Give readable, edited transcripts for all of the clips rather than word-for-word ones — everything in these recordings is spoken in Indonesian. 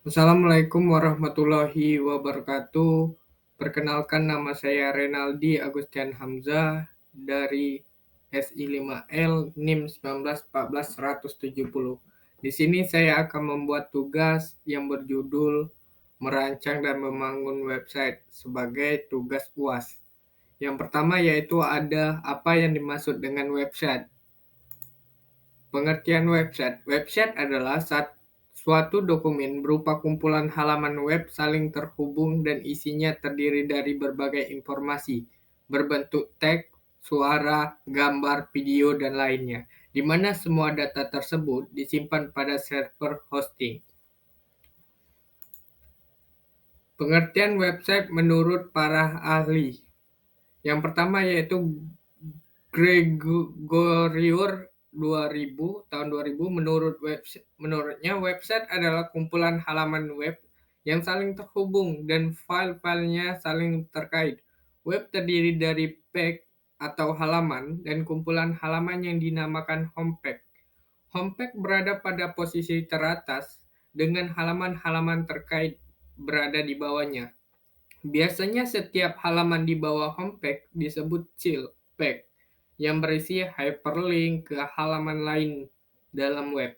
Assalamualaikum warahmatullahi wabarakatuh. Perkenalkan nama saya Renaldi Agustian Hamzah dari SI5L NIM 1914-170. Di sini saya akan membuat tugas yang berjudul merancang dan membangun website sebagai tugas UAS. Yang pertama yaitu ada apa yang dimaksud dengan website. Pengertian website. Website adalah suatu dokumen berupa kumpulan halaman web saling terhubung dan isinya terdiri dari berbagai informasi berbentuk teks, suara, gambar, video, dan lainnya, di mana semua data tersebut disimpan pada server hosting. Pengertian website menurut para ahli. Yang pertama yaitu Gregorior 2000 menurutnya website adalah kumpulan halaman web yang saling terhubung dan file-filenya saling terkait. Web terdiri dari page atau halaman dan kumpulan halaman yang dinamakan homepage. Homepage berada pada posisi teratas dengan halaman-halaman terkait berada di bawahnya. Biasanya setiap halaman di bawah homepage disebut child page yang berisi hyperlink ke halaman lain dalam web.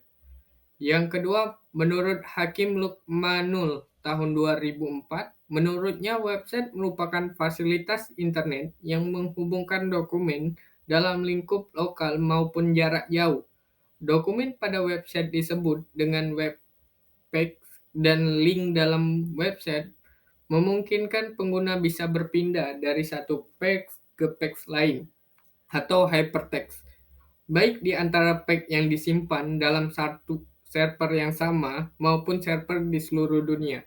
Yang kedua, menurut Hakim Lukmanul tahun 2004, menurutnya website merupakan fasilitas internet yang menghubungkan dokumen dalam lingkup lokal maupun jarak jauh. Dokumen pada website disebut dengan web page dan link dalam website memungkinkan pengguna bisa berpindah dari satu page ke page lain atau hypertext, baik di antara page yang disimpan dalam satu server yang sama maupun server di seluruh dunia.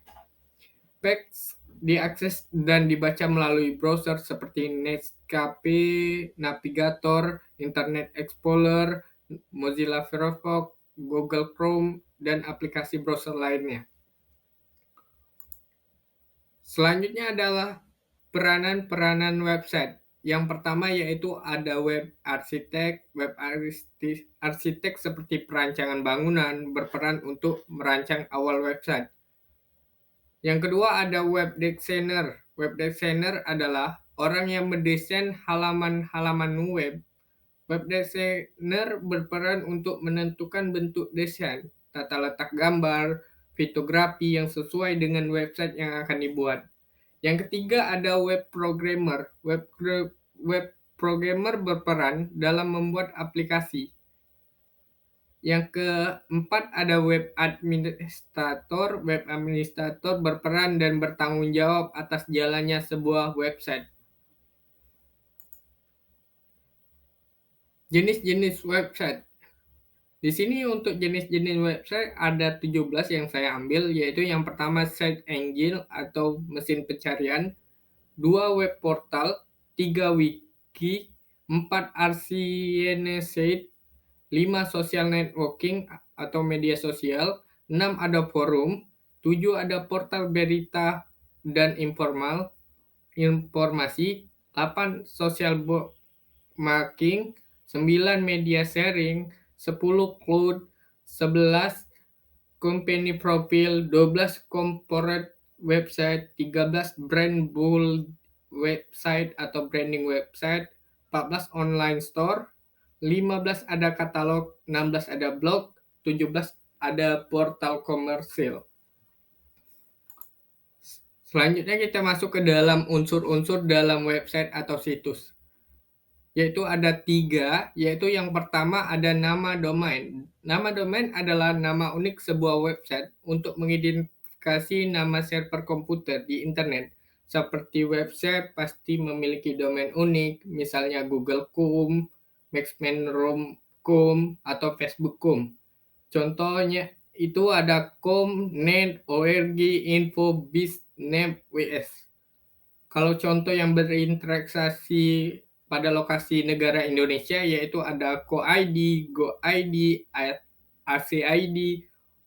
Page diakses dan dibaca melalui browser seperti Netscape, Navigator, Internet Explorer, Mozilla Firefox, Google Chrome, dan aplikasi browser lainnya. Selanjutnya adalah peranan-peranan website. Yang pertama yaitu ada web arsitek. Web arsitek seperti perancangan bangunan berperan untuk merancang awal website. Yang kedua ada web designer. Web designer adalah orang yang mendesain halaman-halaman web. Web designer berperan untuk menentukan bentuk desain, tata letak gambar, fotografi yang sesuai dengan website yang akan dibuat. Yang ketiga ada web programmer. Web programmer berperan dalam membuat aplikasi. Yang keempat ada web administrator. Web administrator berperan dan bertanggung jawab atas jalannya sebuah website. Jenis-jenis website. Di sini untuk jenis-jenis website ada 17 yang saya ambil, yaitu yang pertama search engine atau mesin pencarian, 2 web portal, 3 wiki, 4 RCN site, 5 social networking atau media sosial, 6 ada forum, 7 ada portal berita dan informasi, 8 social bookmarking, 9 media sharing, 10 cloud, 11 company profile, 12 corporate website, 13 brand build website atau branding website, 14 online store, 15 ada katalog, 16 ada blog, 17 ada portal komersil. Selanjutnya kita masuk ke dalam unsur-unsur dalam website atau situs. Yaitu ada 3, yaitu yang pertama ada nama domain. Nama domain adalah nama unik sebuah website untuk mengidentifikasi nama server komputer di internet. Seperti website pasti memiliki domain unik, misalnya Google.com, Maxman.com, atau Facebook.com. Contohnya itu ada com, net, org, info, biz, net, ws. Kalau contoh yang berinteraksi pada lokasi negara Indonesia yaitu ada co-id, go-id, rc-id,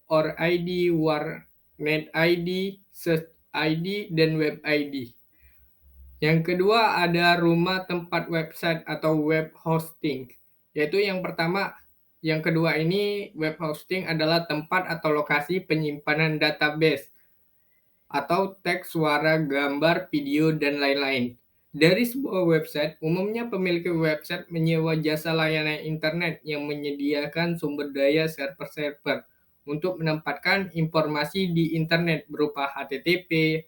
or-id, warnet-id, search-id, dan web-id. Yang kedua ada rumah tempat website atau web hosting, yaitu yang pertama Yang kedua ini, web hosting adalah tempat atau lokasi penyimpanan database atau teks, suara, gambar, video, dan lain-lain. Dari sebuah website, umumnya pemilik website menyewa jasa layanan internet yang menyediakan sumber daya server-server untuk menempatkan informasi di internet berupa HTTP,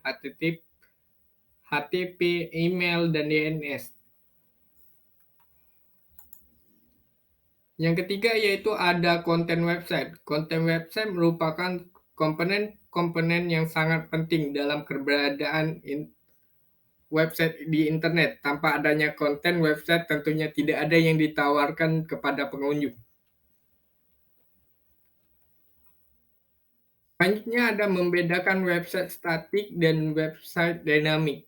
email, dan DNS. Yang ketiga yaitu ada konten website. Konten website merupakan komponen-komponen yang sangat penting dalam keberadaan website di internet. Tanpa adanya konten website tentunya tidak ada yang ditawarkan kepada pengunjung. Selanjutnya ada membedakan website statik dan website dynamic.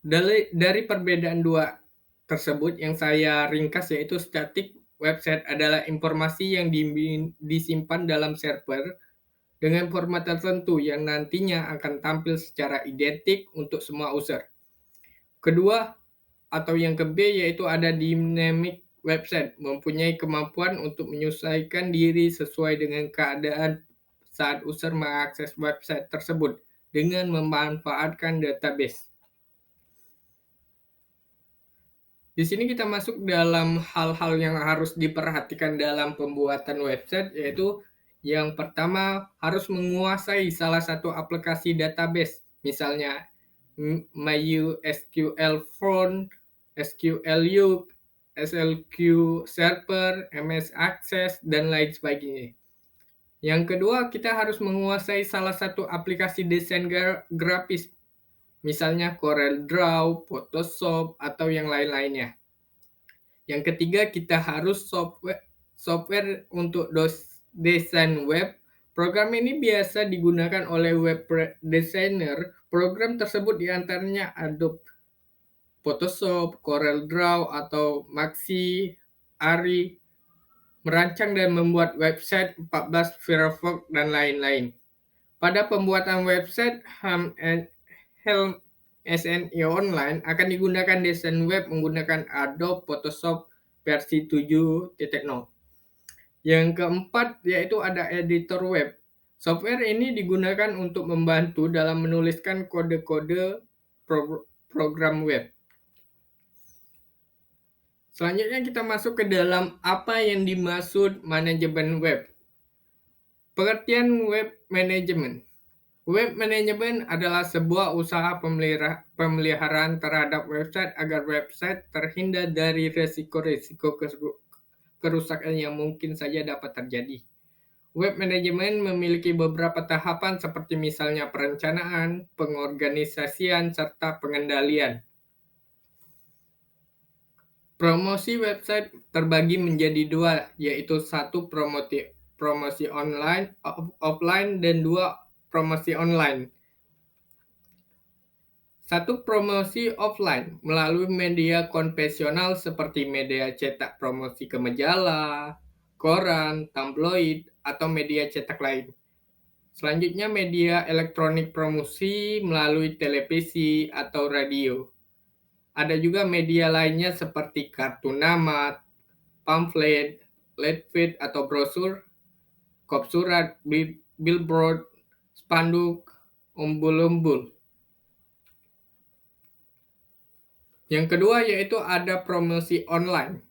Dari perbedaan dua tersebut yang saya ringkas yaitu static website adalah informasi yang disimpan dalam server dengan format tertentu yang nantinya akan tampil secara identik untuk semua user. Kedua, atau yang ke B yaitu ada dynamic website, mempunyai kemampuan untuk menyesuaikan diri sesuai dengan keadaan saat user mengakses website tersebut dengan memanfaatkan database. Di sini kita masuk dalam hal-hal yang harus diperhatikan dalam pembuatan website, yaitu yang pertama harus menguasai salah satu aplikasi database, misalnya MySQL Front, SQLU, SLQ Server, MS Access, dan lain sebagainya. Yang kedua, kita harus menguasai salah satu aplikasi desain grafis, misalnya CorelDRAW, Photoshop, atau yang lain-lainnya. Yang ketiga, kita harus software untuk desain web. Program ini biasa digunakan oleh web designer. Program tersebut diantaranya Adobe Photoshop, CorelDRAW, atau Maxi, Ari, merancang dan membuat website 14, Firefox, dan lain-lain. Pada pembuatan website, Helm SNI Online akan digunakan desain web menggunakan Adobe Photoshop versi 7.0. Yang keempat yaitu ada editor web. Software ini digunakan untuk membantu dalam menuliskan kode-kode program web. Selanjutnya kita masuk ke dalam apa yang dimaksud manajemen web. Pengertian web manajemen. Web manajemen adalah sebuah usaha pemeliharaan terhadap website agar website terhindar dari risiko-risiko kerusakan yang mungkin saja dapat terjadi. Web manajemen memiliki beberapa tahapan seperti misalnya perencanaan, pengorganisasian, serta pengendalian. Promosi website terbagi menjadi dua, yaitu satu promosi online, offline, dan dua promosi online. Satu, promosi offline melalui media konvensional seperti media cetak promosi ke majalah, koran, tabloid, atau media cetak lain. Selanjutnya media elektronik promosi melalui televisi atau radio. Ada juga media lainnya seperti kartu nama, pamflet, leaflet atau brosur, kop surat, billboard, spanduk, umbul-umbul. Yang kedua yaitu ada promosi online,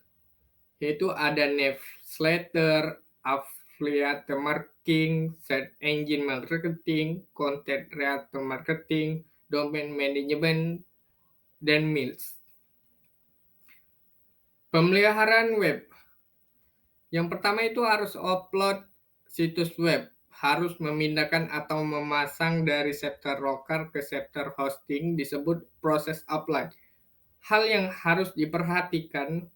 yaitu ada newsletter, affiliate marketing, search engine marketing, content creator marketing, domain management, dan mails. Pemeliharaan web. Yang pertama itu harus upload situs web, harus memindahkan atau memasang dari server lokal ke server hosting disebut proses upload. Hal yang harus diperhatikan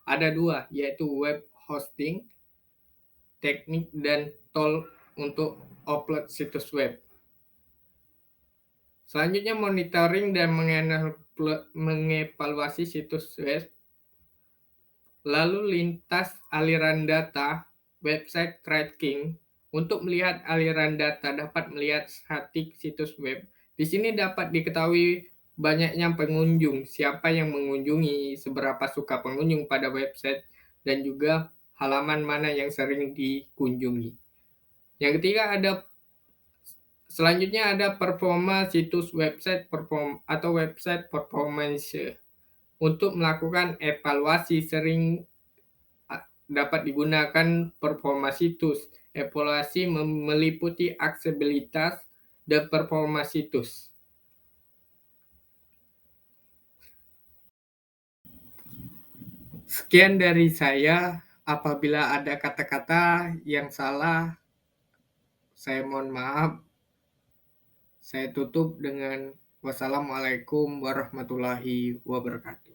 ada dua, yaitu web hosting, teknik, dan tool untuk upload situs web. Selanjutnya monitoring dan mengevaluasi situs web. Lalu lintas aliran data, website tracking. Untuk melihat aliran data dapat melihat statik situs web. Di sini dapat diketahui banyaknya pengunjung, siapa yang mengunjungi, seberapa suka pengunjung pada website, dan juga halaman mana yang sering dikunjungi. Yang ketiga selanjutnya ada performa situs website performance. Untuk melakukan evaluasi sering dapat digunakan performa situs. Evaluasi meliputi aksesibilitas dan performa situs. Sekian dari saya. Apabila ada kata-kata yang salah, saya mohon maaf. Saya tutup dengan wassalamualaikum warahmatullahi wabarakatuh.